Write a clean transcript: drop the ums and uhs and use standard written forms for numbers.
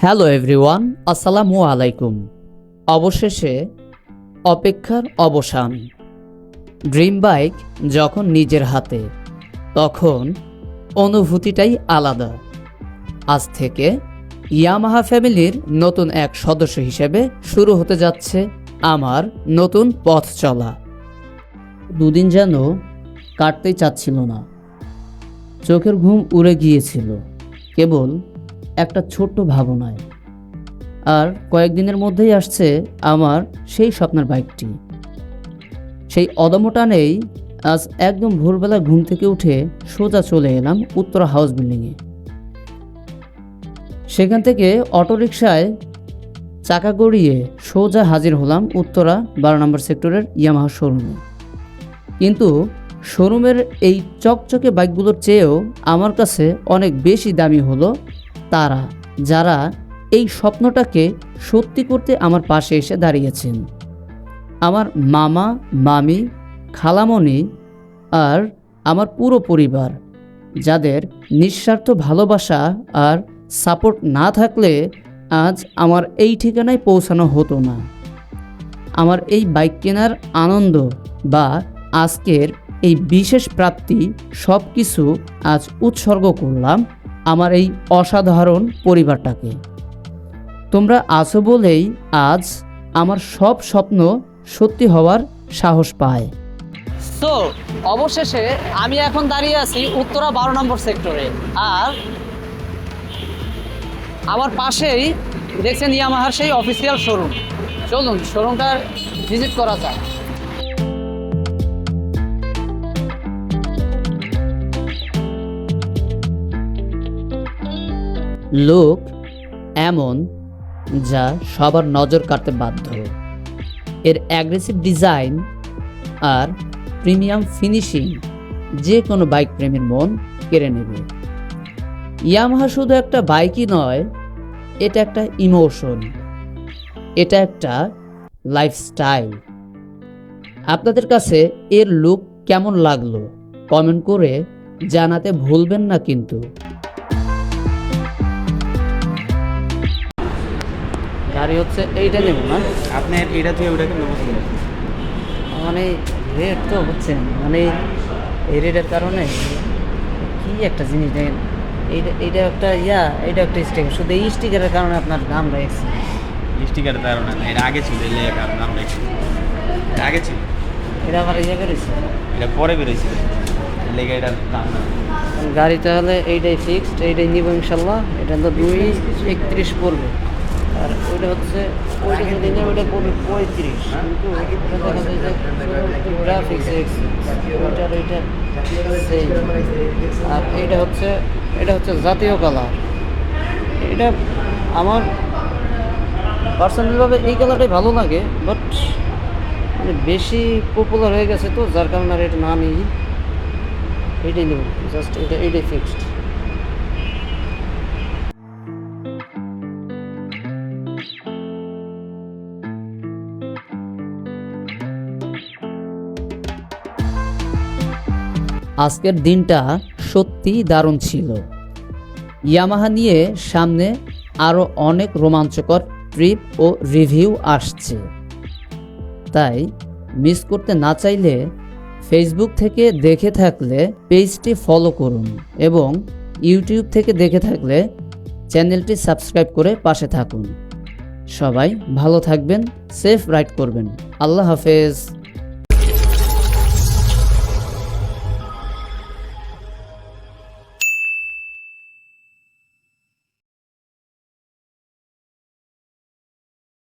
Hello everyone, আসসালামু আলাইকুম। অবশেষে অপেক্ষার অবসান। ড্রিম বাইক যখন নিজের হাতে, তখন অনুভূতিটাই আলাদা। আজ থেকে ইয়ামাহা ফ্যামিলির নতুন এক সদস্য হিসেবে শুরু হতে যাচ্ছে আমার নতুন পথ চলা। দুদিন যেন কাটতেই চাচ্ছিল না। চোখের ঘুম উড়ে গিয়েছিল কেবল একটা ছোট্ট ভাবনায়। আর কয়েকদিনের মধ্যেই আসছে আমার সেই স্বপ্নের বাইকটি। সেই অদম্য টানেই আজ একদম ভোরবেলা ঘুম থেকে উঠে সোজা চলে এলাম উত্তরা হাউস বিল্ডিংয়ে। সেখান থেকে অটোরিকশায় চাকা গড়িয়ে সোজা হাজির হলাম উত্তরা 12 নম্বর সেক্টরের ইয়ামাহা শোরুমে। কিন্তু শোরুমের এই চকচকে বাইকগুলোর চেয়েও আমার কাছে অনেক বেশি দামি হলো তারা, যারা এই স্বপ্নটাকে সত্যি করতে আমার পাশে এসে দাঁড়িয়েছেন। আমার মামা, মামি, খালামণি আর আমার পুরো পরিবার, যাদের নিঃস্বার্থ ভালোবাসা আর সাপোর্ট না থাকলে আজ আমার এই ঠিকানায় পৌঁছানো হতো না। আমার এই বাইক কেনার আনন্দ বা আজকের এই বিশেষ প্রাপ্তি সব কিছু আজ উৎসর্গ করলাম আমার এই অসাধারণ পরিবারটাকে। তোমরা আছো বলেই আজ আমার সব স্বপ্ন সত্যি হওয়ার সাহস পায়। তো অবশেষে আমি এখন দাঁড়িয়ে আছি উত্তরা 12 নম্বর সেক্টরে, আর আমার পাশেই দেখছেন ইয়ামাহার সেই অফিসিয়াল শোরুম। চলুন শোরুমটা ভিজিট করা যায়। লোক এমন যা সবার নজর কাড়তে বাধ্য। এর অ্যাগ্রেসিভ ডিজাইন আর প্রিমিয়াম ফিনিশিং যে কোনো বাইক প্রেমীর মন কেড়ে নেবে। ইয়ামাহা শুধু একটা বাইকই নয়, এটা একটা ইমোশন, এটা একটা লাইফস্টাইল। আপনাদের কাছে এর লুক কেমন লাগলো কমেন্ট করে জানাতে ভুলবেন না কিন্তু। গাড়ি হচ্ছে এইটা নেব না, আপনার এটা থেকে ওটাকে নেবো। মানে রেট তো হচ্ছে মানে এই রেটের কারণে কি একটা জিনিস দেখেন, এইটা একটা এটা একটা স্টিকার, শুধু এই স্টিকারের কারণে আপনার দাম রয়েছে। স্টিকারের কারণে না, এটা আগে ছিল, এর কারণে দাম রেখেছি। এটা আগে ছিল, এটা আবার করেছে, এটা পরে বেরোয়েছিল, লেগে এটার দাম না। গাড়ি তাহলে এইটাই ফিক্সড, এইটাই নিব ইনশাল্লাহ। এটা তো 231 পড়বে, আর ওইটা হচ্ছে ওইটা যদি নেই ওইটা পড়বে 35। কিন্তু ওইটা দেখা যায় যে গ্রাফিক্স ওইটার ওইটা সেম। আর এটা হচ্ছে জাতীয় কালার। এটা আমার পার্সোনালিভাবে এই কালারটাই ভালো লাগে, বাট মানে বেশি পপুলার হয়ে গেছে তো, যার কারণে আর এটা না নিই, এইটাই নেব জাস্ট। এইটাই ফিক্সড। আজকের দিনটা সত্যি দারুণ ছিল। ইয়ামাহা নিয়ে সামনে আরও অনেক রোমাঞ্চকর ট্রিপ ও রিভিউ আসছে, তাই মিস করতে না চাইলে ফেসবুক থেকে দেখে থাকলে পেজটি ফলো করুন এবং ইউটিউব থেকে দেখে থাকলে চ্যানেলটি সাবস্ক্রাইব করে পাশে থাকুন। সবাই ভালো থাকবেন, সেফ রাইড করবেন। আল্লাহ হাফেজ।